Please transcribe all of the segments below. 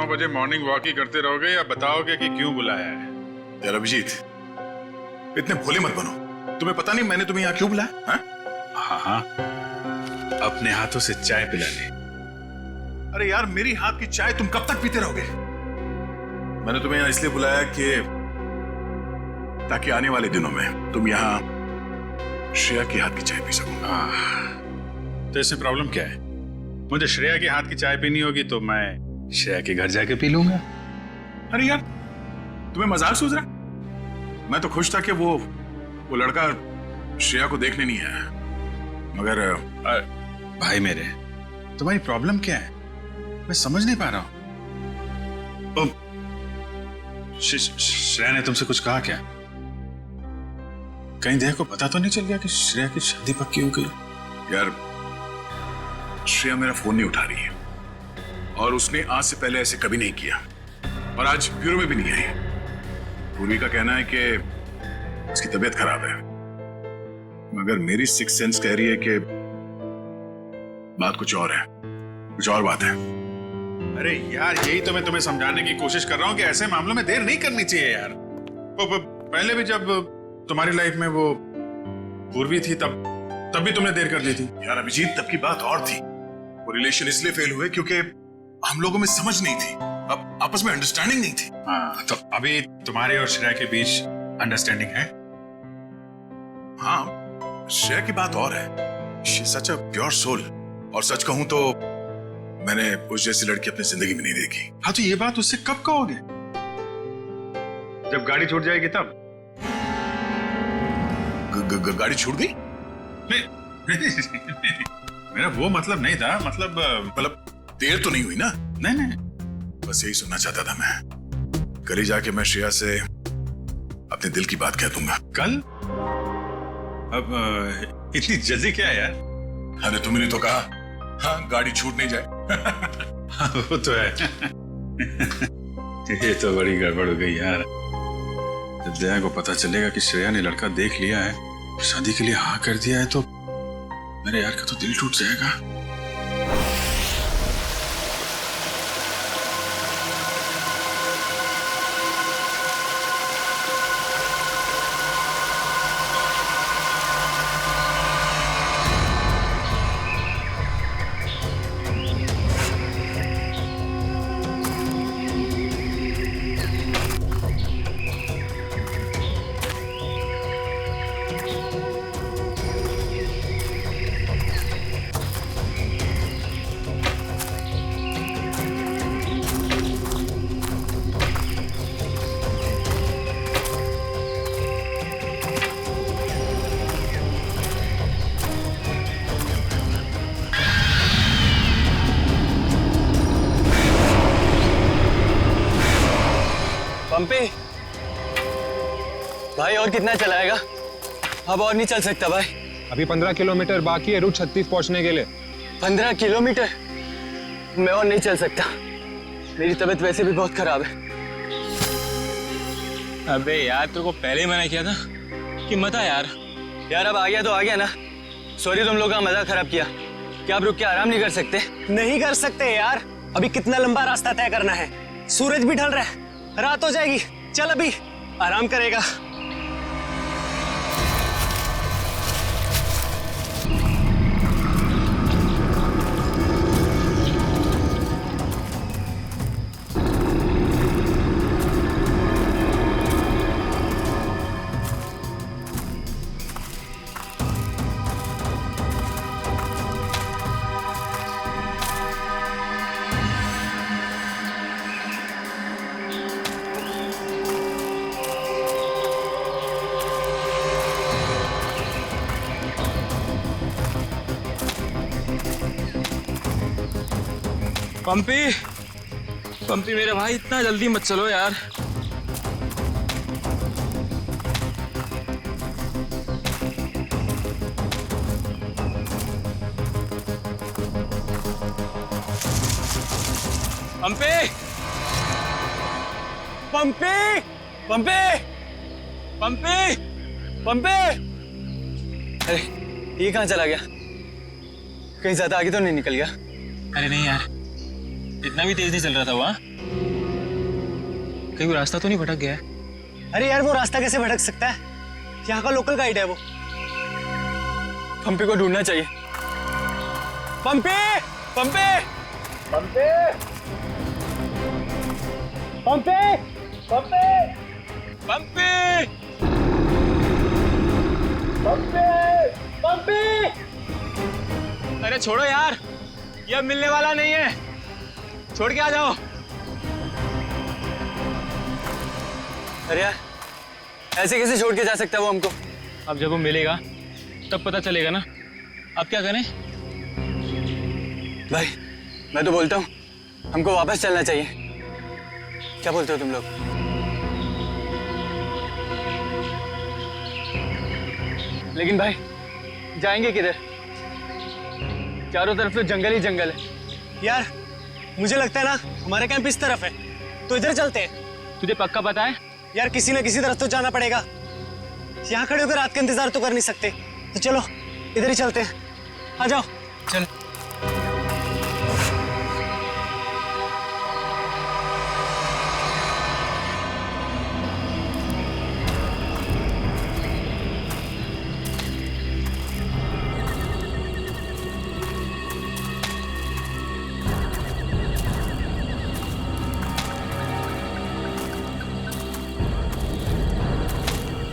9 बजे morning walk ही करते रहोगे या बताओगे कि क्यों बुलाया है? यार अभिजीत, इतने भोले मत बनो। तुम्हें पता नहीं मैंने तुम्हें यहाँ क्यों बुलाया? हाँ हाँ, अपने हाथों से चाय पिलाने। अरे यार, मेरी हाथ की चाय तुम कब तक पीते रहोगे? मैंने तुम्हें यहाँ इसलिए बुलाया कि ताकि आने वाले दिनों में तुम यहाँ श्रेया की हाथ की चाय पी सको। तो इसमें प्रॉब्लम क्या है? मुझे श्रेया के हाथ की चाय पीनी होगी तो मैं श्रेया के घर जाके पी लूंगा। अरे यार, तुम्हें मजाक सूझ रहा? मैं तो खुश था कि वो लड़का श्रेया को देखने नहीं आया, मगर भाई मेरे, तुम्हारी प्रॉब्लम क्या है? मैं समझ नहीं पा रहा हूं। श्रेया ने तुमसे कुछ कहा क्या? कहीं देह को पता तो नहीं चल गया कि श्रेया की शादी पक्की हो गई? यार, श्रेया मेरा फोन नहीं उठा रही है और उसने आज से पहले ऐसे कभी नहीं किया और आज ब्यूरो में भी नहीं आई। पूर्वी का कहना है कि उसकी तबीयत खराब है, मगर मेरी सिक्स सेंस कह रही है कि बात कुछ और है, कुछ और बात है। अरे यार, यही तो मैं तुम्हें समझाने की कोशिश कर रहा हूं कि ऐसे मामलों में देर नहीं करनी चाहिए यार। पहले भी जब तुम्हारी लाइफ में वो पूर्वी थी तब भी तुमने देर कर दी थी। यार अभिजीत, तब की बात और थी। वो रिलेशन इसलिए फेल हुए क्योंकि हम लोगों में समझ नहीं थी, अब आपस में अंडरस्टैंडिंग नहीं थी। हाँ, तो अभी तुम्हारे और श्रेया के बीच अंडरस्टैंडिंग है? हाँ, श्रेया की बात और है। She such a pure soul, और सच कहूं तो मैंने उस जैसी लड़की अपनी जिंदगी में नहीं देखी। हाँ, तो ये बात उससे कब कहोगे? जब गाड़ी छूट जाएगी तब? गाड़ी छूट गई? नहीं, मेरा वो मतलब नहीं था। मतलब देर तो नहीं हुई ना? नहीं, बस यही सुनना चाहता था मैं। कल ही जाके मैं श्रेया से अपने दिल की बात कह दूंगा। कल? अब इतनी जल्दी क्या है यार? अरे तुमने तो कहा, हाँ, गाड़ी छूट नहीं जाए। हाँ, वो तो है। ये तो बड़ी गड़बड़ हो गई यार। जब दया को पता चलेगा कि श्रेया ने लड़का देख लिया है, शादी के लिए हाँ कर दिया है, तो मेरे यार का तो दिल टूट जाएगा। पंपी भाई, और कितना चलाएगा? अब और नहीं चल सकता भाई। अभी 15 किलोमीटर बाकी है रूट 36 पहुंचने के लिए। 15 किलोमीटर? मैं और नहीं चल सकता, मेरी तबीयत वैसे भी बहुत खराब है। अबे यार, तेरे को पहले ही मना किया था कि मत आ यार। यार अब आ गया तो आ गया ना। सॉरी, तुम लोगों का मजा खराब किया। क्या आप रुक के आराम नहीं कर सकते? नहीं कर सकते यार, अभी कितना लंबा रास्ता तय करना है। सूरज भी ढल रहा है, रात हो जाएगी। चल अभी आराम करेगा। पंपी मेरे भाई, इतना जल्दी मत चलो यार। पंपी पंपी पंपी पंपी पंपी। अरे ये कहाँ चला गया? कहीं ज्यादा आगे तो नहीं निकल गया? अरे नहीं यार, इतना भी तेज नहीं चल रहा था वहाँ। कहीं वो रास्ता तो नहीं भटक गया है? अरे यार वो रास्ता कैसे भटक सकता है? यहाँ का लोकल गाइड है वो। पंपी को ढूंढना चाहिए। पंपी, पंपी, पंपी, पंपी, पंपी, पंपी! पंपी, पंपी। अरे छोड़ो यार, ये अब मिलने वाला नहीं है। छोड़ के आ जाओ। अरे यार, ऐसे कैसे छोड़ के जा सकता है वो हमको? अब जब वो मिलेगा तब पता चलेगा ना। अब क्या करें? भाई, मैं तो बोलता हूँ हमको वापस चलना चाहिए। क्या बोलते हो तुम लोग? लेकिन भाई, जाएंगे किधर? चारों तरफ तो जंगल ही जंगल है। यार मुझे लगता है ना हमारा कैंप इस तरफ है, तो इधर चलते हैं। तुझे पक्का पता है? यार किसी न किसी तरफ तो जाना पड़ेगा। यहाँ खड़े होकर रात का इंतजार तो कर नहीं सकते, तो चलो इधर ही चलते हैं। आ जाओ। चल।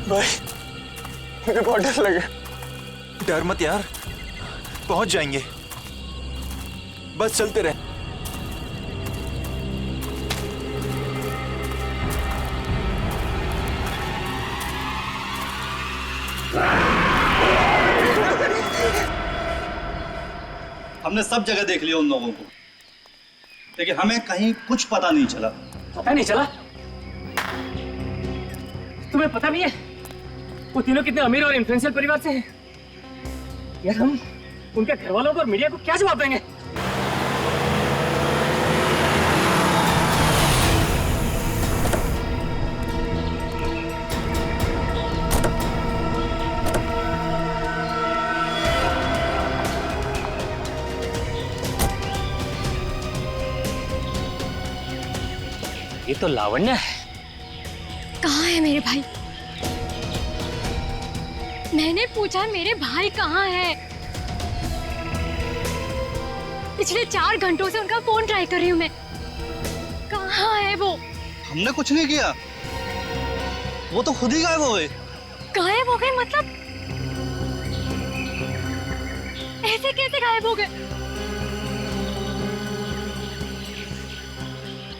भाई, मुझे बहुत डर लगे। डर मत यार, पहुंच जाएंगे। बस चलते रहे। हमने सब जगह देख लिया उन लोगों को, लेकिन हमें कहीं कुछ पता नहीं चला। पता नहीं चला? तुम्हें पता नहीं है वो तीनों कितने अमीर और इन्फ्लुएंशियल परिवार से हैं? यार हम उनके घर वालों को और मीडिया को क्या जवाब देंगे? ये तो लावण्य है। कहाँ है मेरे भाई? मैंने पूछा मेरे भाई कहाँ है? पिछले 4 घंटों से उनका फोन ट्राई कर रही हूँ मैं। कहाँ है वो? हमने कुछ नहीं किया, वो तो खुद ही गायब हो गए। गायब हो गए मतलब? ऐसे कैसे गायब हो गए?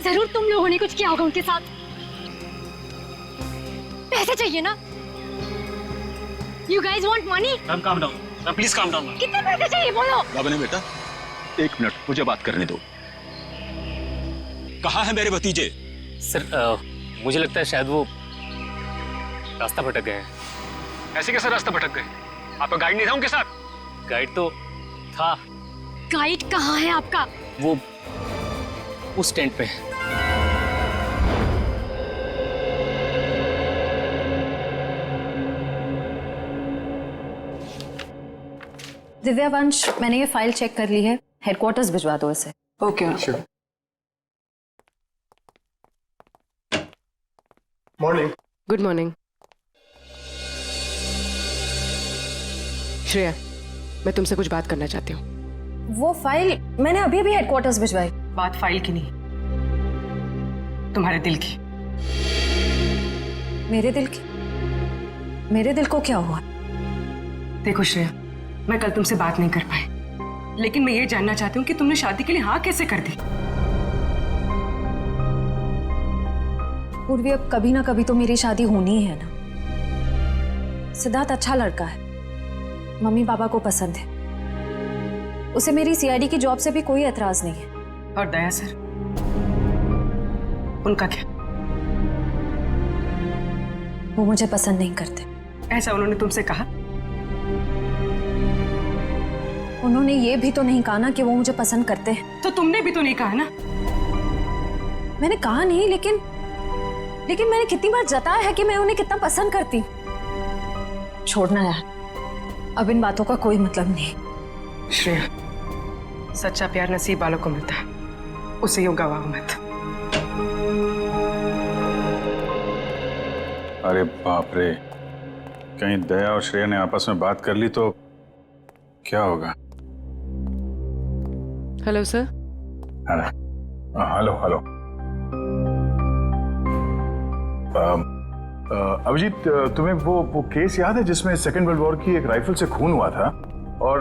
जरूर तुम लोगों ने कुछ किया होगा उनके साथ। पैसे चाहिए ना? You guys want money? Ma'am calm down, ma'am please calm down. कितने पैसे चाहिए बोलो? बाबा ने बेटा, 1 मिनट मुझे बात करने दो। कहाँ है मेरे भतीजे? सर मुझे लगता है शायद वो रास्ता भटक गए हैं। ऐसे कैसे रास्ता भटक गए? आपका गाइड नहीं था उनके साथ? गाइड तो था। गाइड कहाँ है आपका? वो उस टेंट पे है। दिव्यावंश, मैंने ये फाइल चेक कर ली है। हेडक्वार्टर्स भिजवा दो इसे। Okay sure. Morning. Good morning. Shreya, मैं तुमसे कुछ बात करना चाहती हूँ। वो फाइल मैंने अभी अभी हेडक्वार्टर्स भिजवाई। बात फाइल की नहीं, तुम्हारे दिल की। मेरे दिल की? मेरे दिल को क्या हुआ? देखो श्रेया, मैं कल तुमसे बात नहीं कर पाई, लेकिन मैं ये जानना चाहती हूँ कि तुमने शादी के लिए हाँ कैसे कर दी? पूर्वी, अब कभी ना कभी तो मेरी शादी होनी ही है ना। सिद्धार्थ अच्छा लड़का है, मम्मी पापा को पसंद है, उसे मेरी सीआईडी की जॉब से भी कोई एतराज नहीं है। और दया सर, उनका क्या? वो मुझे पसंद नहीं करते। ऐसा उन्होंने तुमसे कहा? उन्होंने ये भी तो नहीं कहा ना कि वो मुझे पसंद करते हैं। तो तुमने भी तो नहीं कहा ना? मैंने कहा नहीं, लेकिन मैंने कितनी बार जताया है कि मैं उन्हें कितना पसंद करती। छोड़ना यार, अब इन बातों का कोई मतलब नहीं। श्रेया, सच्चा प्यार नसीब वालों को मिलता है, उसे यूं गवाओ मत। अरे बाप रे, कहीं दया और श्रेया ने आपस में बात कर ली तो क्या होगा? Hello sir. Hello hello. Abhijit, तुम्हें वो केस याद है जिसमें सेकेंड वर्ल्ड वॉर की एक राइफल से खून हुआ था? और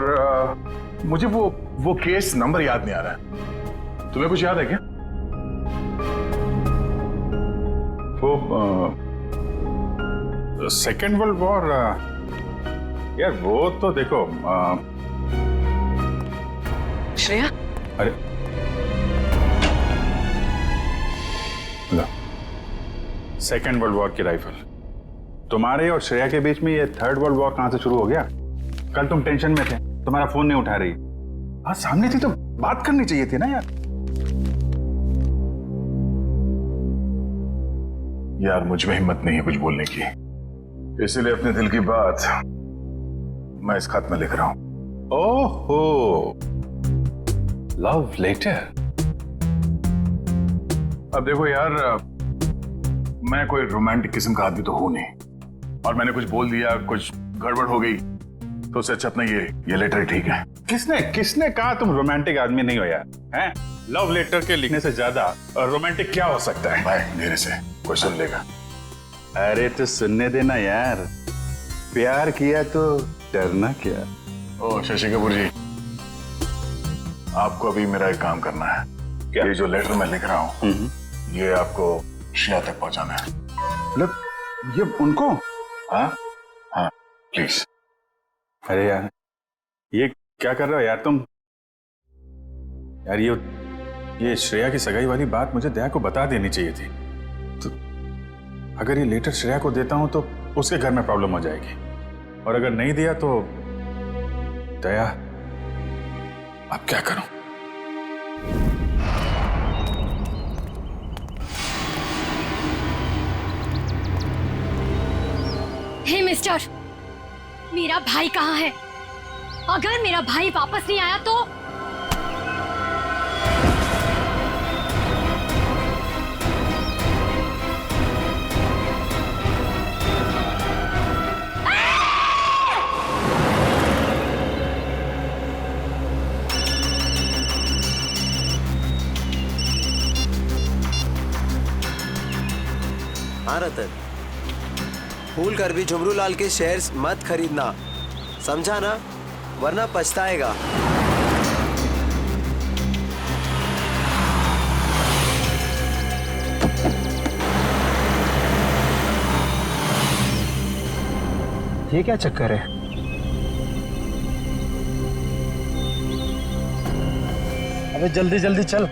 मुझे वो केस नंबर याद नहीं आ रहा है। तुम्हें कुछ याद है क्या? वो सेकेंड वर्ल्ड वॉर, यार वो तो देखो श्रेया। अरे लो, सेकेंड वर्ल्ड वॉर की राइफल। तुम्हारे और श्रेया के बीच में ये थर्ड वर्ल्ड वॉर कहां से शुरू हो गया? कल तुम टेंशन में थे, तुम्हारा फोन नहीं उठा रही। हाँ, सामने थी तो बात करनी चाहिए थी ना यार मुझ में हिम्मत नहीं है कुछ बोलने की, इसीलिए अपने दिल की बात मैं इस खत में लिख रहा हूं। ओहो, लव लेटर। अब देखो यार, मैं कोई रोमांटिक किस्म का आदमी तो हूं नहीं, और मैंने कुछ बोल दिया, कुछ गड़बड़ हो गई, तो उससे अच्छा अपना ये लेटर ठीक है। किसने कहा तुम रोमांटिक आदमी नहीं हो यार? हैं? लव लेटर के लिखने से ज्यादा रोमांटिक क्या हो सकता है? भाई धीरे से, कोई सुन लेगा। अरे तो सुनने देना यार, प्यार किया तो डरना क्या। ओ शशि कपूर जी, आपको अभी मेरा एक काम करना है। क्या? ये जो लेटर मैं लिख रहा हूँ ये आपको श्रेया तक पहुंचाना है। मतलब ये उनको? हाँ हाँ प्लीज। अरे यार ये क्या कर रहे हो यार तुम? यार ये श्रेया की सगाई वाली बात मुझे दया को बता देनी चाहिए थी। तो अगर ये लेटर श्रेया को देता हूं तो उसके घर में प्रॉब्लम हो जाएगी, और अगर नहीं दिया तो दया, अब क्या करूं? हे मिस्टर, मेरा भाई कहाँ है? अगर मेरा भाई वापस नहीं आया तो हाँ रतन, भूल कर भी झुमरू लाल के शेयर्स मत खरीदना, समझा ना? वरना पछताएगा। ये क्या चक्कर है? अबे जल्दी जल्दी चल,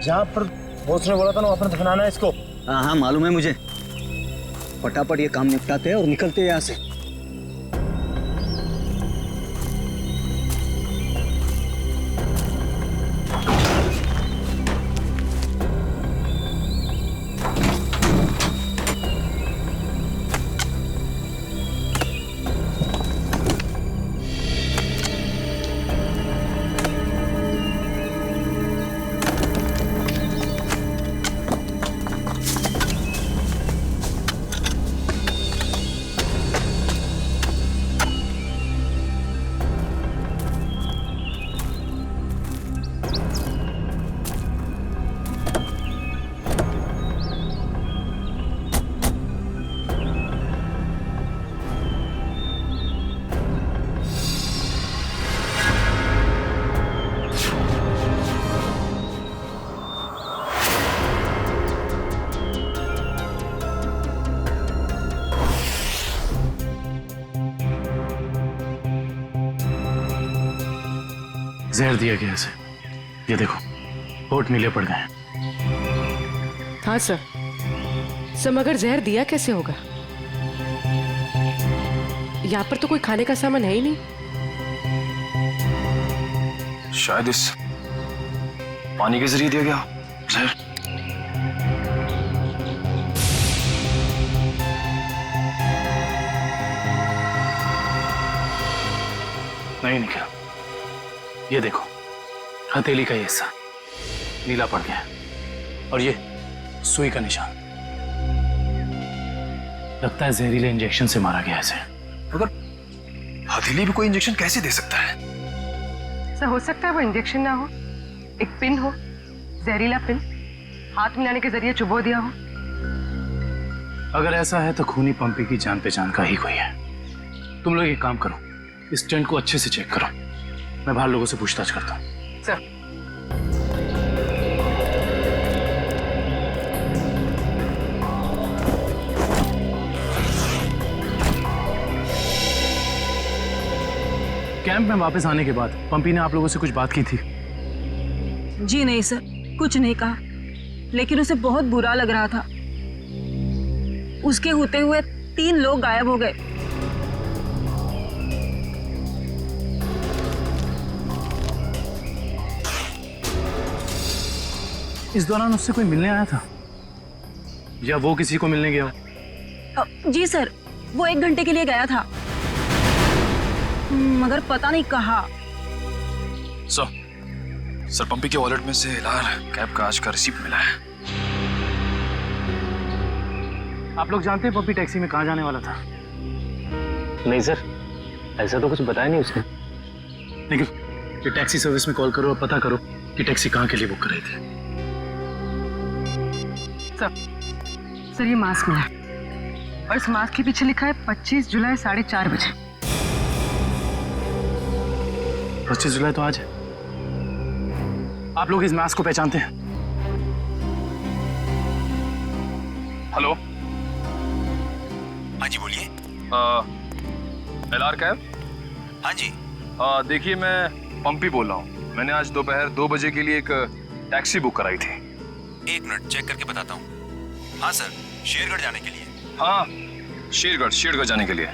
जहाँ पर बॉस ने बोला था ना वहाँ पर दफनाना है इसको। हाँ हाँ मालूम है मुझे, फटाफट ये काम निपटाते हैं और निकलते हैं यहाँ से। जहर दिया गया इसे, ये देखो होठ नीले पड़ गए। हाँ सर, मगर जहर दिया कैसे होगा? यहाँ पर तो कोई खाने का सामान है ही नहीं। शायद इस पानी के जरिए दिया गया जहर। नहीं निकला, ये देखो हथेली का हिस्सा, नीला पड़ गया और ये सुई का निशान। लगता है जहरीले इंजेक्शन से मारा गया इसे। मगर हथेली भी कोई इंजेक्शन कैसे दे सकता है? सर हो सकता है वो इंजेक्शन ना हो, एक पिन हो, जहरीला पिन हाथ मिलाने के जरिए चुबो दिया हो। अगर ऐसा है तो खूनी पंपी की जान पहचान का ही कोई है। तुम लोग एक काम करो, इस टेंट को अच्छे से चेक करो, मैं बाहर लोगों से पूछताछ करता हूँ। सर कैंप में वापस आने के बाद पंपी ने आप लोगों से कुछ बात की थी? जी नहीं सर, कुछ नहीं कहा, लेकिन उसे बहुत बुरा लग रहा था। उसके होते हुए 3 लोग गायब हो गए। इस दौरान उससे कोई मिलने आया था या वो किसी को मिलने गया? जी सर, वो 1 घंटे के लिए गया था, मगर पता नहीं कहाँ। सर पंपी के वॉलेट में से एलआर कैब का आज का रिसीप्ट मिला है। आप लोग जानते हैं पंपी टैक्सी में कहाँ जाने वाला था? नहीं सर, ऐसा तो कुछ बताया नहीं उसने। लेकिन ये टैक्सी सर्विस में कॉल करो और पता करो कि टैक्सी कहाँ के लिए बुक कर रही थी। सर ये मास्क मिला है और इस मास्क के पीछे लिखा है 25 जुलाई 4:30 बजे। 25 जुलाई तो आज है। आप लोग इस मास्क को पहचानते हैं? हेलो, हाँ जी बोलिए। LR cab? हाँ जी। देखिए मैं पंपी बोल रहा हूँ। मैंने आज दोपहर 2 बजे के लिए एक टैक्सी बुक कराई थी। 1 मिनट चेक करके बताता हूँ। हाँ सर, शेरगढ़ जाने के लिए। हाँ, शेरगढ़ जाने के लिए।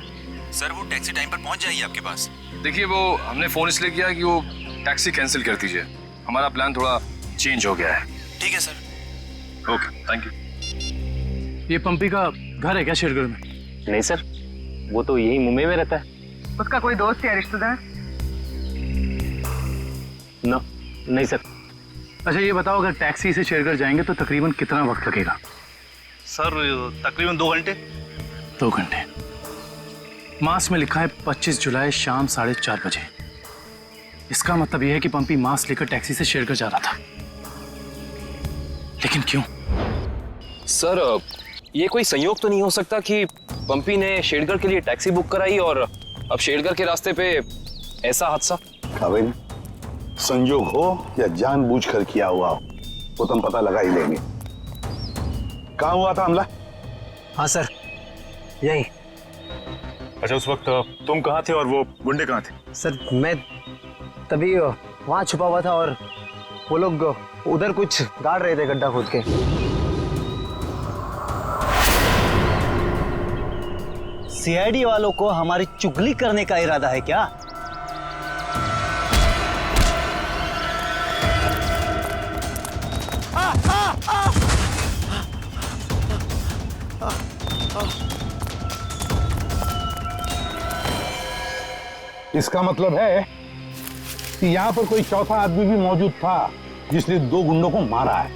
सर वो टैक्सी टाइम पर पहुँच जाएगी आपके पास। देखिए वो हमने फोन इसलिए किया कि वो टैक्सी कैंसिल कर दीजिए, हमारा प्लान थोड़ा चेंज हो गया है। ठीक है सर। Okay, thank you. ये पंपी का घर है क्या शेरगढ़ में? नहीं सर, वो तो यही मुंबई में रहता है। उसका कोई दोस्त या रिश्तेदार? नहीं सर। अच्छा ये बताओ, अगर टैक्सी से शेरगढ़ जाएंगे तो तकरीबन कितना वक्त लगेगा? सर तकरीबन 2 घंटे। 2 घंटे। मास में लिखा है 25 जुलाई शाम 4:30 बजे। इसका मतलब यह है कि पंपी मास लेकर टैक्सी से शेरगढ़ जा रहा था। लेकिन क्यों? सर ये कोई संयोग तो नहीं हो सकता कि पंपी ने शेरगढ़ के लिए टैक्सी बुक कराई और अब शेरगढ़ के रास्ते पे ऐसा हादसा? काबिल, संयोग हो या जानबूझकर किया हुआ हो वो तुम पता लगा ही लेंगे। कहाँ हुआ था हमला? हाँ सर, यही। अच्छा उस वक्त तुम कहाँ थे और वो गुंडे कहाँ थे? सर मैं तभी वहां छुपा हुआ था और वो लोग उधर कुछ गाड़ रहे थे गड्ढा खोद के। सीआईडी वालों को हमारी चुगली करने का इरादा है क्या? इसका मतलब है कि यहाँ पर कोई चौथा आदमी भी मौजूद था जिसने 2 गुंडों को मारा है।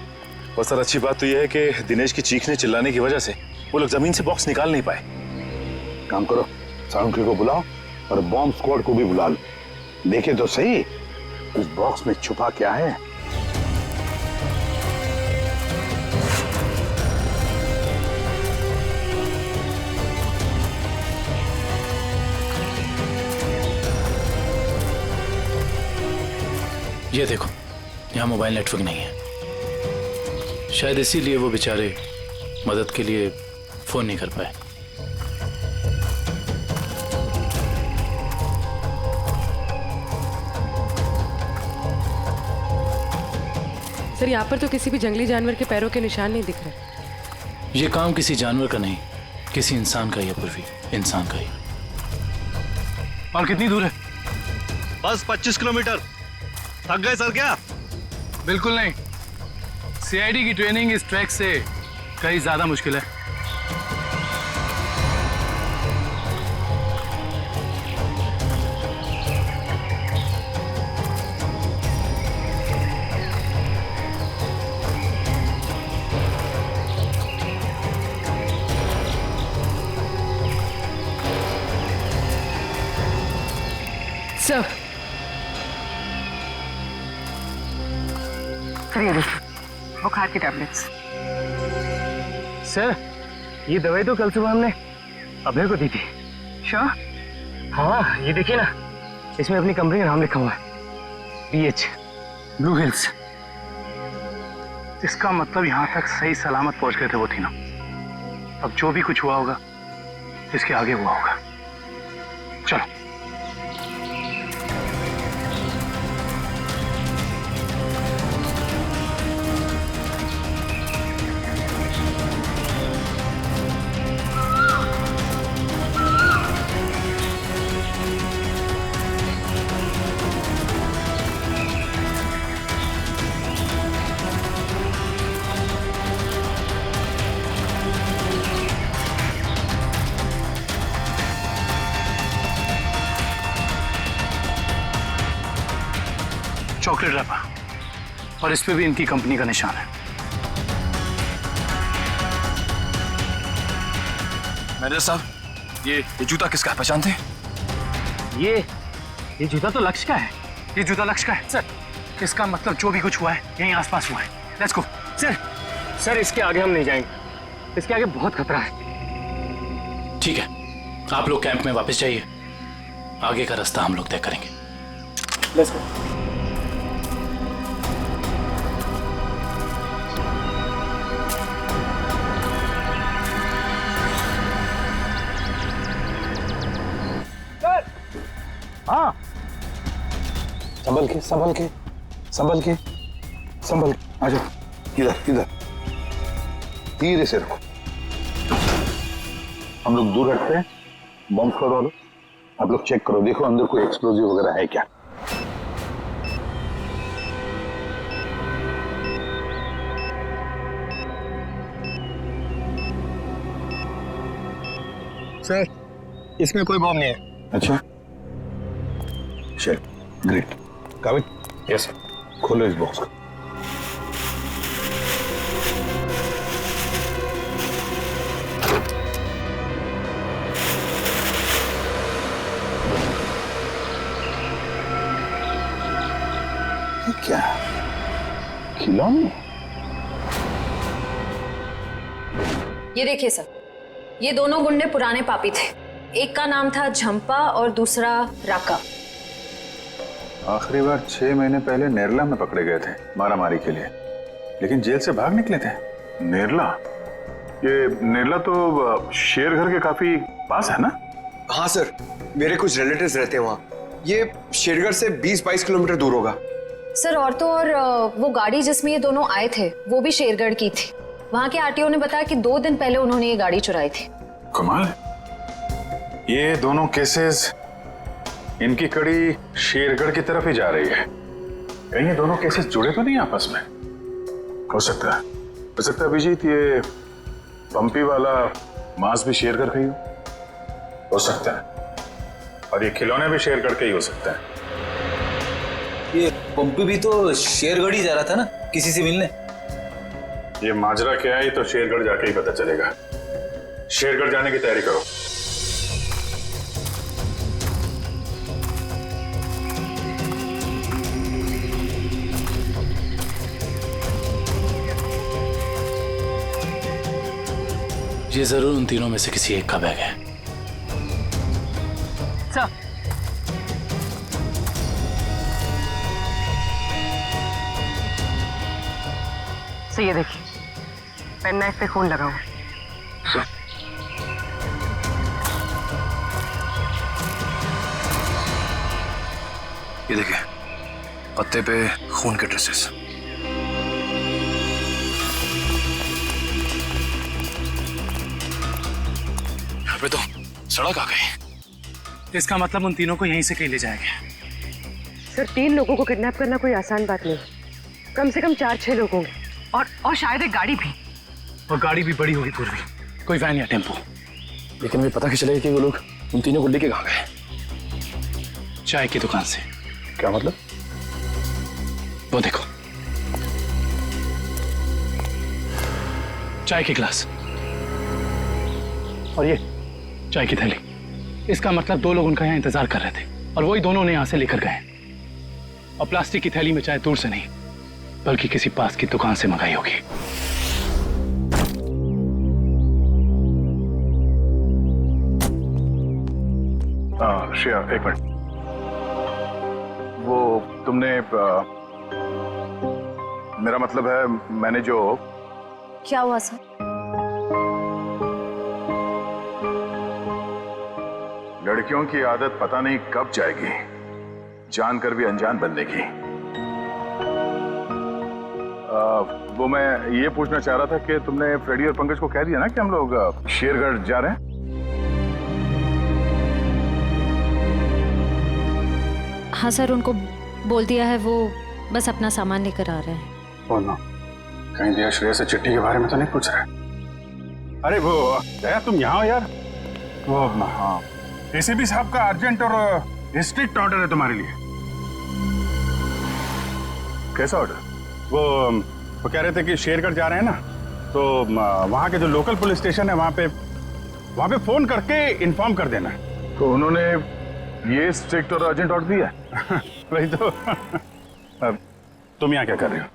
और सर अच्छी बात तो यह है कि दिनेश की चीखने चिल्लाने की वजह से वो लोग जमीन से बॉक्स निकाल नहीं पाए। काम करो, साउंड्री को बुलाओ और बॉम्ब स्क्वाड को भी बुला लो। देखे तो सही इस बॉक्स में छुपा क्या है। ये देखो, यहाँ मोबाइल नेटवर्क नहीं है। शायद इसीलिए वो बेचारे मदद के लिए फोन नहीं कर पाए। सर यहाँ पर तो किसी भी जंगली जानवर के पैरों के निशान नहीं दिख रहे। ये काम किसी जानवर का नहीं, किसी इंसान का ही है पूर्वी, इंसान का ही। और कितनी दूर है? बस 25 किलोमीटर। थक गए सर क्या? बिल्कुल नहीं। सीआईडी की ट्रेनिंग इस ट्रैक से कहीं ज्यादा मुश्किल है। सर ये देखिए बुखार की टैबलेट्स। सर ये दवाई तो कल सुबह हमने अभय को दी थी। श्योर? हाँ ये देखिए ना, इसमें अपनी कंपनी का नाम लिखा हुआ है, BH ब्लू हिल्स। इसका मतलब यहाँ तक सही सलामत पहुंच गए थे वो तीनों। अब जो भी कुछ हुआ होगा इसके आगे हुआ होगा। चलो। चॉकलेट रैपर और इस पे भी इनकी कंपनी का निशान है। मैनेजर साहब ये जूता किसका है, पहचानते हैं? ये जूता तो लक्ष्य का है। ये जूता लक्ष्य का है सर। इसका मतलब जो भी कुछ हुआ है यहीं आसपास हुआ है। Let's go. सर इसके आगे हम नहीं जाएंगे, इसके आगे बहुत खतरा है। ठीक है, आप लोग कैंप में वापस जाइए, आगे का रास्ता हम लोग तय करेंगे। Let's go. हाँ, संभल के संभल के संभल के संभल के आ जाओ। इधर धीरे से रखो। हम लोग दूर हटते हैं। बम स्क्वाड वालों, आप लोग चेक करो, देखो अंदर कोई एक्सप्लोजिव वगैरह है क्या। सर इसमें कोई बम नहीं है। अच्छा चल, ग्रेट। काबिल? Yes sir. खोलो इस बॉक्स को। ये क्या खिलौने? ये देखिए सर, ये दोनों गुंडे पुराने पापी थे। एक का नाम था झंपा और दूसरा राका। आखिरी बार 6 महीने पहले नेरला में पकड़े गए थे मारामारी के लिए, लेकिन जेल से भाग निकले थे। नेरला? ये नेरला तो शेरघर के काफी पास है ना? हाँ सर, मेरे कुछ रिलेटिव्स रहते हैं वहाँ। ये शेरगढ़ से 20-22 किलोमीटर दूर होगा। सर और तो और वो गाड़ी जिसमें ये दोनों आए थे वो भी शेरगढ़ की थी। वहाँ के आरटीओ ने बताया कि 2 दिन पहले उन्होंने ये गाड़ी चुराई थी। कमाल। ये दोनों केसेस, इनकी कड़ी शेरगढ़ की तरफ ही जा रही है। कहीं ये दोनों केसेस जुड़े तो नहीं आपस में? हो सकता है अभिजीत, ये पंपी वाला मांस भी शेरगढ़ का ही हो सकता है, और ये खिलौने भी शेरगढ़ के ही हो सकता है। ये पंपी भी तो शेरगढ़ ही जा रहा था ना किसी से मिलने। ये माजरा क्या है, तो शेरगढ़ जाके ही पता चलेगा। शेरगढ़ जाने की तैयारी करो। ये जरूर उन तीनों में से किसी एक का बैग है। सर ये देखिए, पेन नाइफ पे खून लगा हुआ। ये देखिए, पत्ते पे खून के ट्रेसेस। यहाँ पे तो सड़क आ गई। इसका मतलब उन तीनों को यहीं से कहीं ले जाएंगे। सर 3 लोगों को किडनैप करना कोई आसान बात नहीं, कम से कम 4-6 लोग होंगे, और शायद एक गाड़ी भी। और गाड़ी भी बड़ी होगी पूर्वी, कोई वैन या टेम्पो। लेकिन मुझे पता कैसे चलेगा कि वो लोग उन तीनों को लेके कहाँ गए? चाय की दुकान से। क्या मतलब? वो देखो, चाय के गिलास और ये चाय की थैली। इसका मतलब 2 लोग उनका यहाँ इंतजार कर रहे थे और वही दोनों ने यहां से लेकर गए। और प्लास्टिक की थैली में चाय दूर से नहीं बल्कि किसी पास की दुकान से मंगाई होगी। श्रेया, एक मिनट। वो तुमने मेरा मतलब है, मैंने जो... क्या हुआ सर? लड़कियों की आदत पता नहीं कब जाएगी, जानकर भी अनजान बनने की। वो मैं ये पूछना चाह रहा था कि तुमने फ्रेडी और पंकज को कह दिया ना कि हम लोग शेरगढ़ जा रहे हैं? हाँ सर, उनको बोल दिया है, वो बस अपना सामान लेकर आ रहे हैं। बोलना कहीं दिया श्रेया से चिट्ठी के बारे में तो नहीं पूछ रहे? अरे वो दया, तुम यहाँ हो यार। वो हाँ, एसीपी साहब का अर्जेंट और स्ट्रिक्ट ऑर्डर है तुम्हारे लिए। कैसा ऑर्डर? वो कह रहे थे कि शेरगढ़ जा रहे हैं ना, तो वहाँ के जो लोकल पुलिस स्टेशन है वहाँ पे फोन करके इन्फॉर्म कर देना। तो उन्होंने ये स्ट्रिक्ट और अर्जेंट ऑर्डर दिया? वही तो। अब तुम यहाँ क्या कर रहे हो?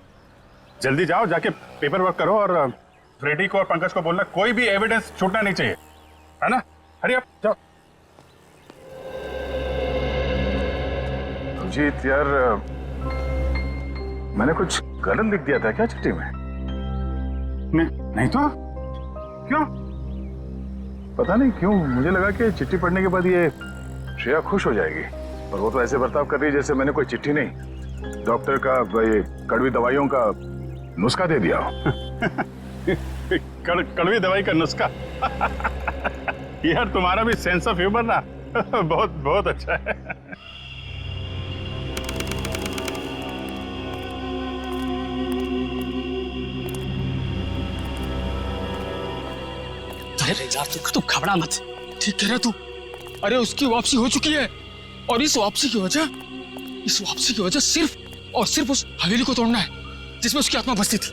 जल्दी जाओ, जाके पेपर वर्क करो और फ्रेडी को और पंकज को बोलना कोई भी एविडेंस छूटना नहीं चाहिए, है ना? हरी आप जाओ। अजीत यार, मैंने कुछ गलत लिख दिया था क्या चिट्ठी में? नहीं तो क्यों? पता नहीं क्यों मुझे लगा कि चिट्ठी पढ़ने के बाद ये श्रेया खुश हो जाएगी, और वो तो ऐसे बर्ताव कर रही है जैसे मैंने कोई चिट्ठी नहीं, डॉक्टर का ये कड़वी दवाइयों का नुस्खा दे दिया हो। कड़वी दवाई का नुस्खा? यार तुम्हारा भी सेंस ऑफ ह्यूमर ना बहुत बहुत अच्छा है। अरे यार तू घबरा मत, ठीक कह रहा तू। अरे उसकी वापसी हो चुकी है, और इस वापसी की वजह सिर्फ और सिर्फ उस हवेली को तोड़ना है जिसमें उसकी आत्मा बसती थी।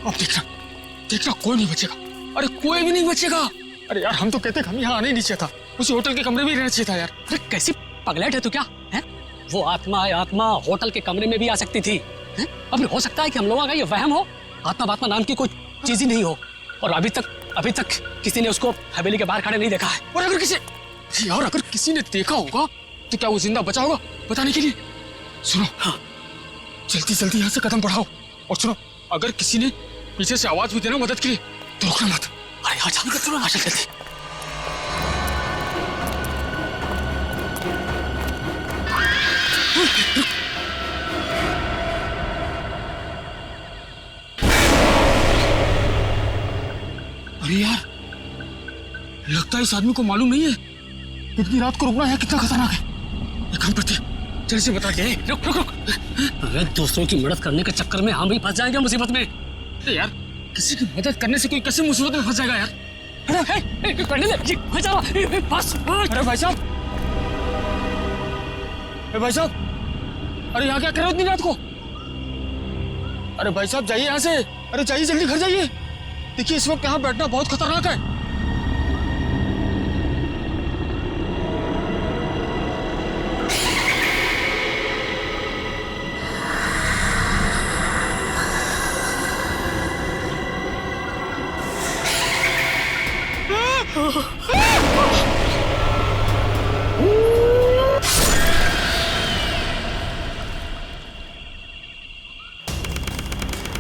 अब देखना कोई नहीं बचेगा। अरे कोई भी नहीं बचेगा। अरे यार हम तो कहते हम यहाँ आने ही नहीं चाहिए था, उसी होटल के कमरे में ही रहना चाहिए था यार। अरे कैसी पगलेट है तू क्या है? वो आत्मा होटल के कमरे में भी आ सकती थी। अब हो सकता है कि हम लोगों का ये वहम हो, आत्मा नाम की कोई चीज ही नहीं हो, और अभी तक किसी ने उसको हवेली के बाहर खड़े नहीं देखा है। और अगर किसी ने देखा होगा तो क्या वो जिंदा बचा होगा बताने के लिए? सुनो, हाँ, जल्दी यहाँ से कदम बढ़ाओ। और सुनो, अगर किसी ने पीछे से आवाज भी देना मदद के लिए तो रुकना मत। अरे यहाँ जल्दी। अरे यार, लगता है इस आदमी को मालूम नहीं है इतनी रात को रुकना है कितना खतरनाक है। एक काम करते हैं, जल्दी से बता के। रुक। अरे दूसरों की मदद करने के चक्कर में हम भी फंस जाएंगे मुसीबत में। अरे यार, किसी की मदद करने से कोई कैसे मुसीबत में फंस जाएगा यार? अरे भाई साहब, अरे यहाँ क्या कर रहे हो इतनी रात को? अरे भाई साहब जाइए यहाँ से। अरे जाइए, जल्दी घर जाइए। देखिए इस वक्त यहाँ बैठना बहुत खतरनाक है।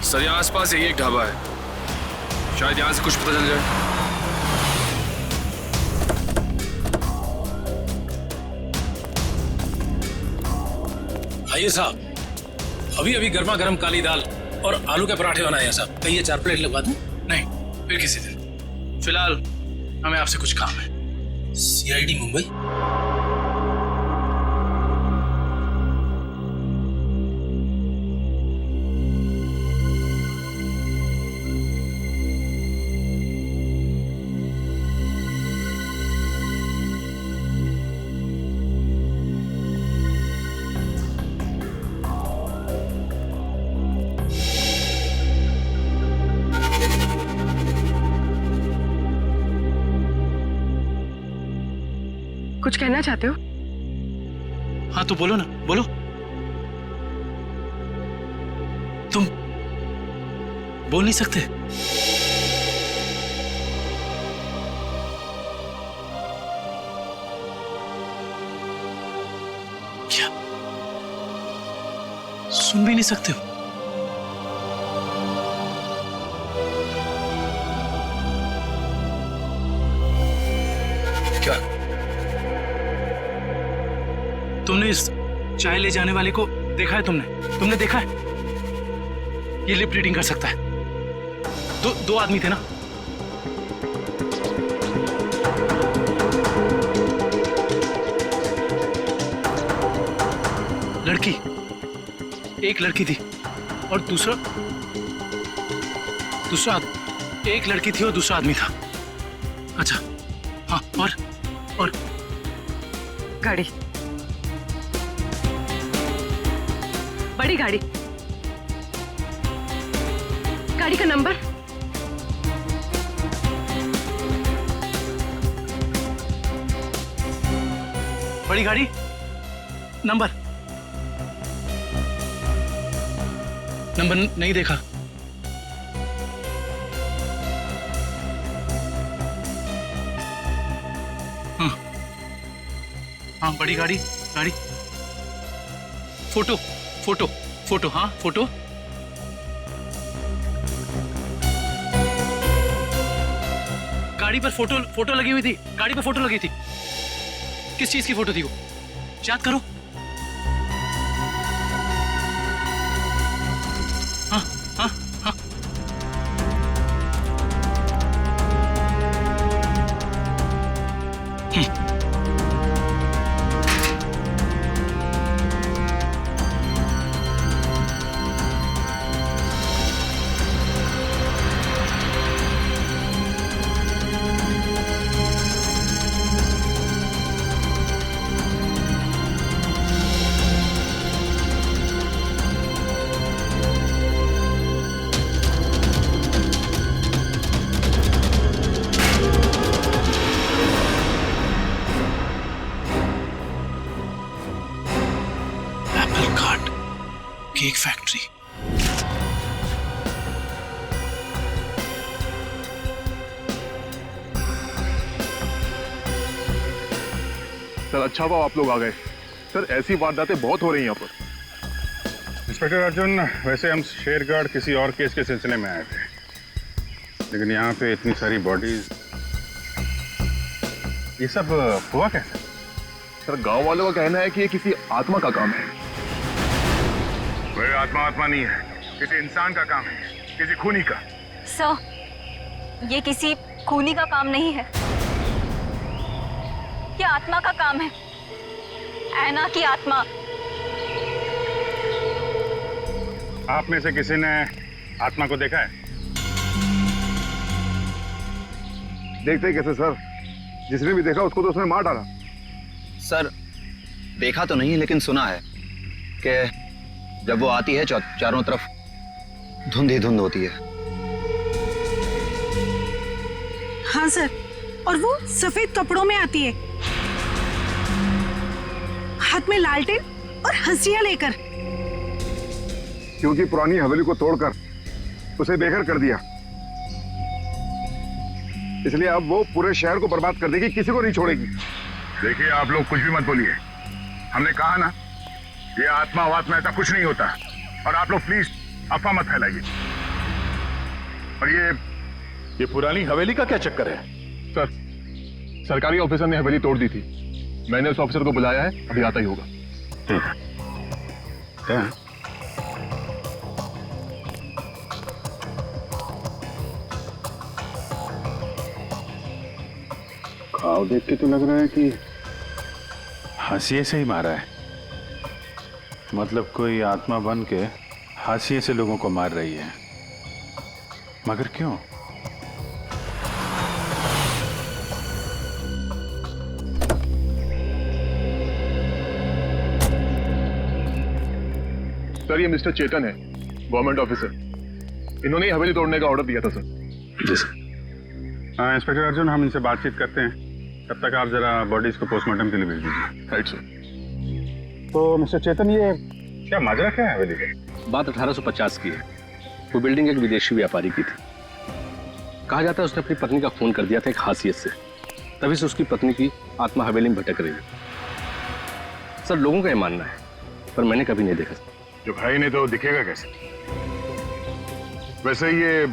सर यहाँ आसपास यही एक ढाबा है, शायद यहाँ से कुछ पता चल जाए। आइए साहब, अभी गर्मा गर्म काली दाल और आलू के पराठे बनाए हैं साहब। कहिए 4 प्लेट लगवा दूं? नहीं, फिर किसी दिन। फिलहाल हमें आपसे कुछ काम है। CID मुंबई? कुछ कहना चाहते हो? हाँ तो बोलो ना, बोलो। तुम बोल नहीं सकते? क्या सुन भी नहीं सकते हो? क्या? तुमने इस चाय ले जाने वाले को देखा है? तुमने देखा है? ये लिप रीडिंग कर सकता है। दो आदमी थे ना? एक लड़की थी और एक लड़की थी और दूसरा आदमी था। अच्छा हाँ, और गाड़ी, बड़ी गाड़ी, गाड़ी का नंबर? बड़ी गाड़ी नंबर नहीं देखा। हाँ बड़ी गाड़ी फोटो हाँ फोटो। गाड़ी पर फोटो लगी हुई थी। गाड़ी पर फोटो लगी थी। किस चीज की फोटो थी वो? याद करो। हाँ हाँ हाँ केक फैक्ट्री। सर अच्छा हुआ आप लोग आ गए। सर ऐसी वारदातें बहुत हो रही हैं यहाँ पर। इंस्पेक्टर अर्जुन, वैसे हम शेरगढ़ किसी और केस के सिलसिले में आए थे, लेकिन यहाँ पे इतनी सारी बॉडीज, ये सब हुआ कैसे? सर गांव वालों का कहना है कि ये किसी आत्मा का काम है। कोई आत्मा नहीं है, किसी इंसान का काम है, किसी खूनी का। सर, ये किसी खूनी का काम नहीं है, ये आत्मा का काम है। ऐना की आत्मा। आप में से किसी ने आत्मा को देखा है? देखते ही कैसे सर, जिसने भी देखा उसको तो उसने मार डाला। सर देखा तो नहीं, लेकिन सुना है कि जब वो आती है चारों तरफ धुंध ही धुंध होती है। हाँ सर, और वो सफेद कपड़ों में आती है, हाथ में लालटेन और हंसिया लेकर। क्योंकि पुरानी हवेली को तोड़कर उसे बेघर कर दिया, इसलिए अब वो पूरे शहर को बर्बाद कर देगी, किसी को नहीं छोड़ेगी। देखिए आप लोग कुछ भी मत बोलिए, हमने कहा ना ये आत्मा वात्मा ऐसा कुछ नहीं होता, और आप लोग प्लीज अफवाह मत फैलाइए। और ये पुरानी हवेली का क्या चक्कर है? सर सरकारी ऑफिसर ने हवेली तोड़ दी थी, मैंने उस ऑफिसर को बुलाया है, अभी आता ही होगा। ठीक है। क्या? घाव देख के तो लग रहा है कि हाशिए से ही मारा है। मतलब कोई आत्मा बन के हाशिए से लोगों को मार रही है, मगर क्यों? सर ये मिस्टर चेतन है, गवर्नमेंट ऑफिसर। इन्होंने ही हवेली तोड़ने का ऑर्डर दिया था सर। जी सर। हाँ इंस्पेक्टर अर्जुन, हम इनसे बातचीत करते हैं, तब तक आप जरा बॉडीज को पोस्टमार्टम के लिए भेज दीजिए। Right sir. तो मिस्टर चेतन, ये क्या माजरा क्या है हवेली का? बात 1850 की है। वो बिल्डिंग एक विदेशी व्यापारी की थी। कहा जाता है उसने अपनी पत्नी का खून कर दिया था एक हासियत से, तभी से उसकी पत्नी की आत्मा हवेली में भटक रही है। सर, लोगों का ये मानना है, पर मैंने कभी नहीं देखा। जो भाई नहीं तो दिखेगा कैसे? वैसे ये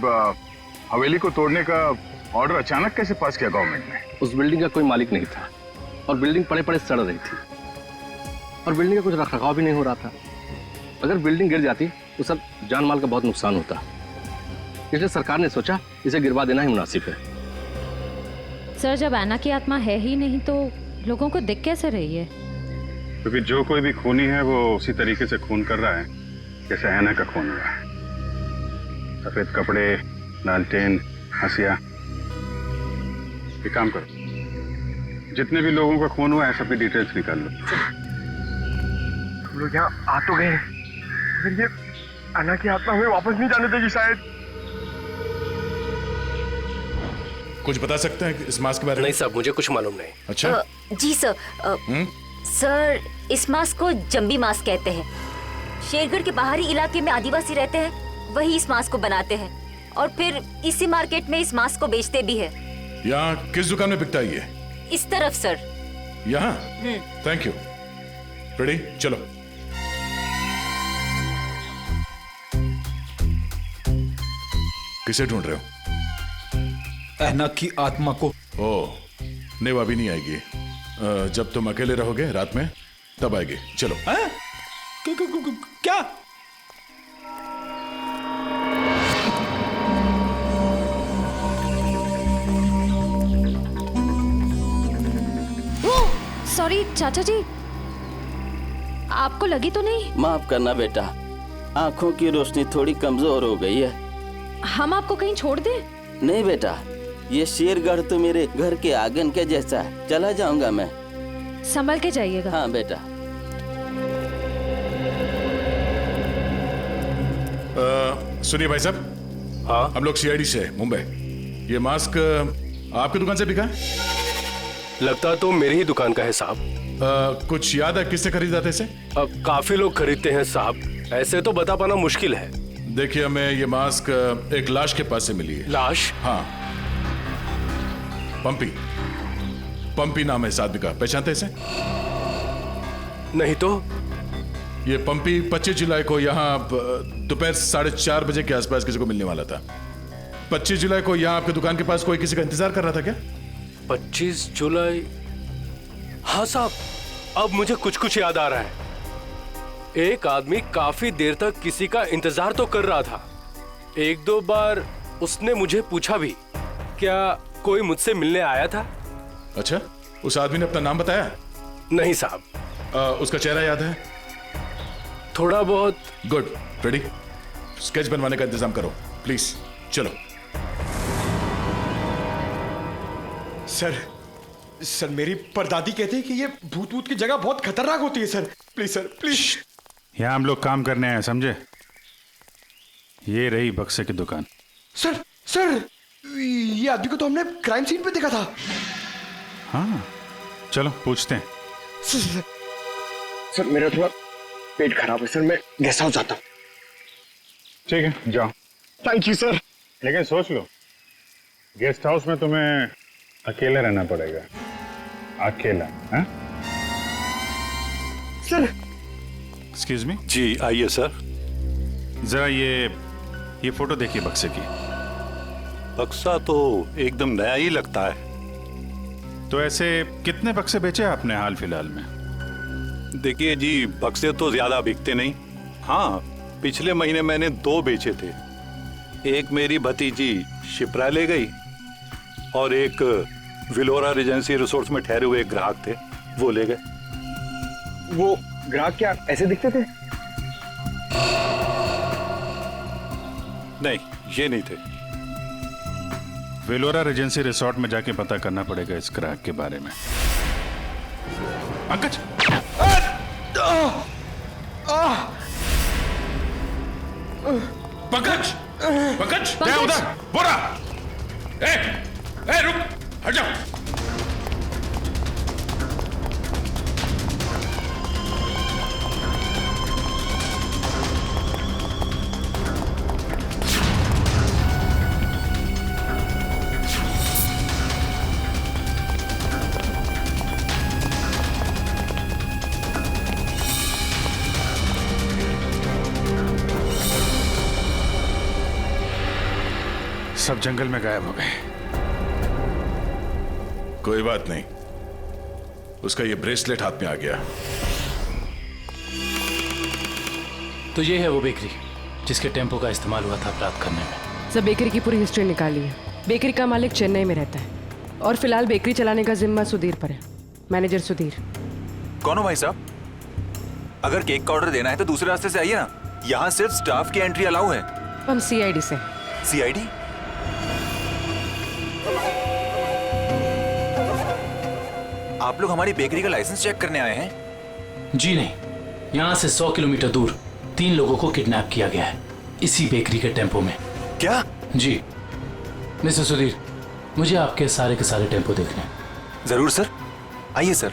हवेली को तोड़ने का ऑर्डर अचानक कैसे पास किया गवर्नमेंट ने? उस बिल्डिंग का कोई मालिक नहीं था और बिल्डिंग पड़े पड़े सड़ रही थी और बिल्डिंग का कुछ रखरखाव भी नहीं हो रहा था। अगर बिल्डिंग गिर जाती तो सब जान माल का बहुत नुकसान होता, इसलिए सरकार ने सोचा इसे गिरवा देना ही मुनासिब है। सर, जब ऐना की आत्मा है ही नहीं तो लोगों को दिख कैसे रही है? क्योंकि जो कोई भी खूनी है वो उसी तरीके से खून कर रहा है जैसे ऐना का खून हुआ है। सफेद कपड़े, लालटेन, हंसिया। एक काम करो, जितने भी लोगों का खून हुआ है सबकी डिटेल्स निकाल लो। हम लोग यहाँ आ तो गए, फिर ये अन्ना की आत्मा हमें वापस नहीं जाने देगी शायद। कुछ बता सकते हैं इस मास्क के बारे में? नहीं साहब, मुझे कुछ मालूम नहीं। अच्छा। जी सर। सर, इस मास्क को जंबी मास्क कहते हैं। शेरगढ़ के बाहरी इलाके में आदिवासी रहते हैं, वही इस मास्क को बनाते हैं और फिर इसी मार्केट में इस मास्क को बेचते भी है। यहाँ किस दुकान में बिकता है ये? इस तरफ सर। यहाँ? Thank you. रेडी, चलो। किसे ढूंढ रहे हो? ऐना की आत्मा को। ओह, नहीं वो अभी नहीं आएगी। जब तुम अकेले रहोगे रात में तब आएगी। चलो। क्या? सॉरी चाचा जी, आपको लगी तो नहीं? माफ करना बेटा, आंखों की रोशनी थोड़ी कमजोर हो गई है। हम आपको कहीं छोड़ दें? नहीं बेटा, ये शेरगढ़ तो मेरे घर के आंगन के जैसा है। चला जाऊंगा मैं। संभल के जाइएगा। हाँ बेटा। सुनिए भाई साहब। हाँ, हम लोग सीआईडी से मुंबई। ये मास्क आपकी दुकान से बिका है? लगता तो मेरी ही दुकान का है साहब। कुछ याद है किससे खरीदा था इसे? काफी लोग खरीदते हैं साहब, ऐसे तो बता पाना मुश्किल है। देखिए, हमें ये मास्क एक लाश के पास से मिली है। लाश? हाँ, पंपी नाम है इस आदमी का। पहचानते इसे? नहीं तो। ये पंपी 25 जुलाई को यहाँ दोपहर 4:30 बजे के आसपास किसी को मिलने वाला था। 25 जुलाई को यहाँ आपकी दुकान के पास कोई किसी का इंतजार कर रहा था क्या? 25 जुलाई? हाँ साहब, अब मुझे कुछ कुछ याद आ रहा है। एक आदमी काफी देर तक किसी का इंतजार तो कर रहा था। एक दो बार उसने मुझे पूछा भी, क्या कोई मुझसे मिलने आया था? अच्छा, उस आदमी ने अपना नाम बताया? नहीं साहब। उसका चेहरा याद है? थोड़ा बहुत। गुड। रेडी? स्केच बनवाने का इंतजाम करो प्लीज। चलो। सर मेरी परदादी कहती है कि ये भूत की जगह बहुत खतरनाक होती है सर। Please sir, please. यहाँ हम लोग काम करने आए, समझे? ये रही बक्से की दुकान। सर ये आदमी को तो हमने क्राइम सीन पे देखा था। हाँ, चलो पूछते हैं। सर मेरा थोड़ा पेट खराब है सर, मैं गेस्ट हाउस जाता हूँ। ठीक है, जाओ। Thank you sir. लेकिन सोच लो, गेस्ट हाउस में तुम्हें अकेला रहना पड़ेगा। अकेला? हाँ? सर। Excuse me. जी आइए सर। जरा ये फोटो देखिए बक्से की। बक्सा तो एकदम नया ही लगता है। तो ऐसे कितने बक्से बेचे आपने हाल फिलहाल में? देखिए जी, बक्से तो ज्यादा बिकते नहीं। हाँ, पिछले महीने मैंने 2 बेचे थे। एक मेरी भतीजी शिप्रा ले गई और एक विलोरा रेजेंसी रिसोर्ट्स में ठहरे हुए एक ग्राहक थे, वो ले गए। वो ग्राहक क्या ऐसे दिखते थे? नहीं, ये नहीं थे। वेलोरा रेजेंसी रिसोर्ट में जाके पता करना पड़ेगा इस ग्राहक के बारे में। पंकज! पंकज! पंकज! क्या उधर? बोरा! रुक! हट जाओ! सब जंगल में गायब हो गए। कोई बात नहीं, उसका ये ब्रेसलेट हाथ में आ गया। तो ये है वो बेकरी जिसके टेम्पो का इस्तेमाल हुआ था अपराध करने में। सब बेकरी की पूरी हिस्ट्री निकाली है। बेकरी का मालिक चेन्नई में रहता है और फिलहाल बेकरी चलाने का जिम्मा सुधीर पर है। मैनेजर सुधीर। कौन हो भाई साहब? अगर केक का ऑर्डर देना है तो दूसरे रास्ते से आइए ना, यहाँ सिर्फ स्टाफ की एंट्री अलाउ है। हम सीआईडी से। सीआईडी? आप लोग हमारी बेकरी का लाइसेंस चेक करने आए हैं? जी नहीं, यहाँ से 100 किलोमीटर दूर 3 लोगों को किडनैप किया गया है इसी बेकरी के टेम्पो में। क्या? जी मिस्टर सुधीर, मुझे आपके सारे के सारे टेम्पो देखने हैं। जरूर सर, आइए सर।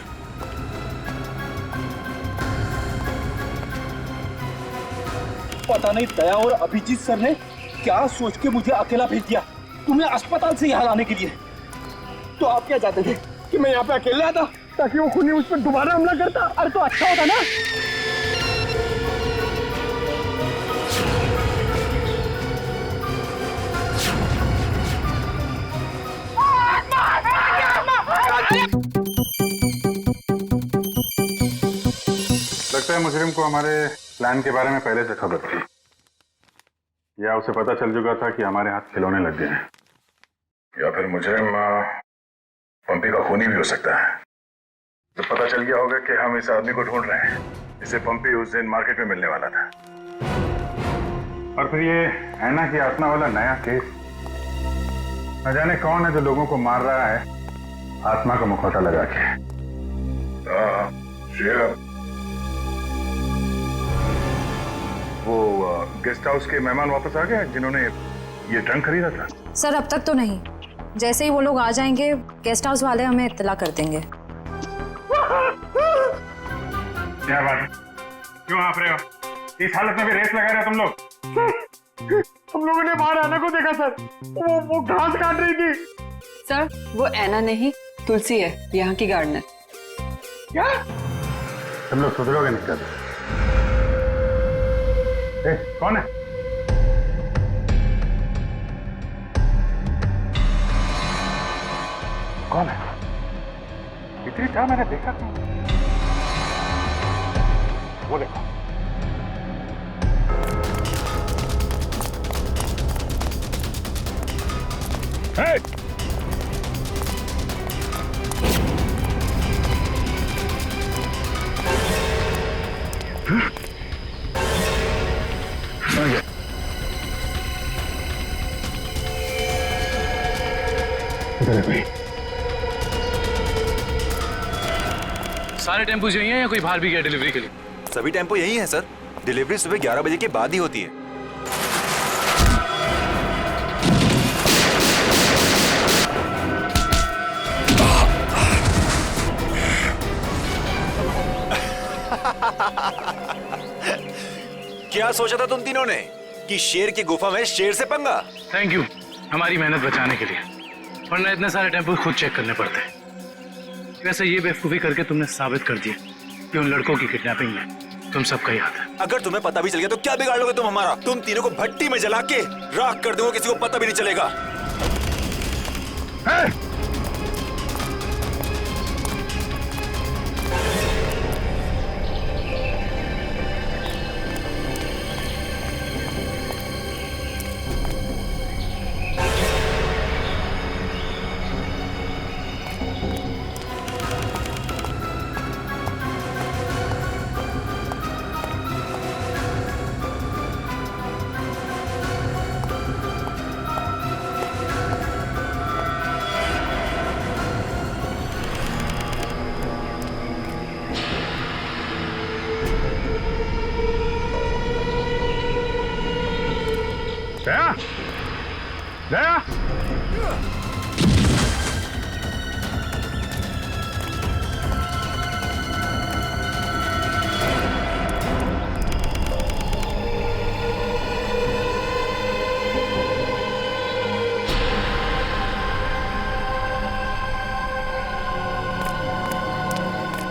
पता नहीं दया और अभिजीत सर ने क्या सोच के मुझे अकेला भेज दिया तुम्हें अस्पताल से यहाँ लाने के लिए। तो आप क्या चाहते थे कि मैं यहाँ पे अकेले आता ताकि वो खूनी मुझ पर दोबारा हमला करता? अरे तो अच्छा होता ना। लगता है मुजरिम को हमारे प्लान के बारे में पहले से खबर थी, या उसे पता चल चुका था कि हमारे हाथ खिलौने लग गए हैं, या फिर मुजरिम पंपी का खूनी भी हो सकता है। तो पता चल गया होगा कि हम इस आदमी को ढूंढ रहे हैं जिसे पंपी उस दिन मार्केट में मिलने वाला था। और फिर ये ऐना की आत्मा वाला नया केस, न जाने कौन है जो लोगों को मार रहा है आत्मा का मुखौटा लगा के। वो गेस्ट हाउस के मेहमान वापस आ गए जिन्होंने ये ट्रंक खरीदा था? सर अब तक तो नहीं, जैसे ही वो लोग आ जाएंगे गेस्ट हाउस वाले हमें इत्तला कर देंगे। क्या बात, क्यों आप रहे हो? इस हालत में भी रेस लगा रहे हो तुम लोग? हम लोगों ने बाहर आना को देखा सर, वो घास काट रही थी। सर वो ऐना नहीं तुलसी है, यहाँ की गार्डनर। क्या? तुम लोग सुधरोगे नहीं कर? कौन है? कौन है? इतनी चाह मैंने देखा था। वो देखो। Hey! सारे टेम्पो यही हैं या कोई बाहर भी गया डिलीवरी के लिए? सभी टेम्पो यही हैं सर। डिलीवरी सुबह 11 बजे के बाद ही होती है। क्या सोचा था तुम तीनों ने कि शेर की गुफा में शेर से पंगा? थैंक यू हमारी मेहनत बचाने के लिए, वरना इतने सारे टेम्पो खुद चेक करने पड़ते हैं। वैसे ये बेवकूफी करके तुमने साबित कर दिया कि उन लड़कों की किडनैपिंग में तुम सबका ही हाथ है। अगर तुम्हें पता भी चल गया तो क्या बिगाड़ लोगे तुम हमारा? तुम तीनों को भट्टी में जला के राख कर दोगे, किसी को पता भी नहीं चलेगा। दया, दया,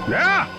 दया।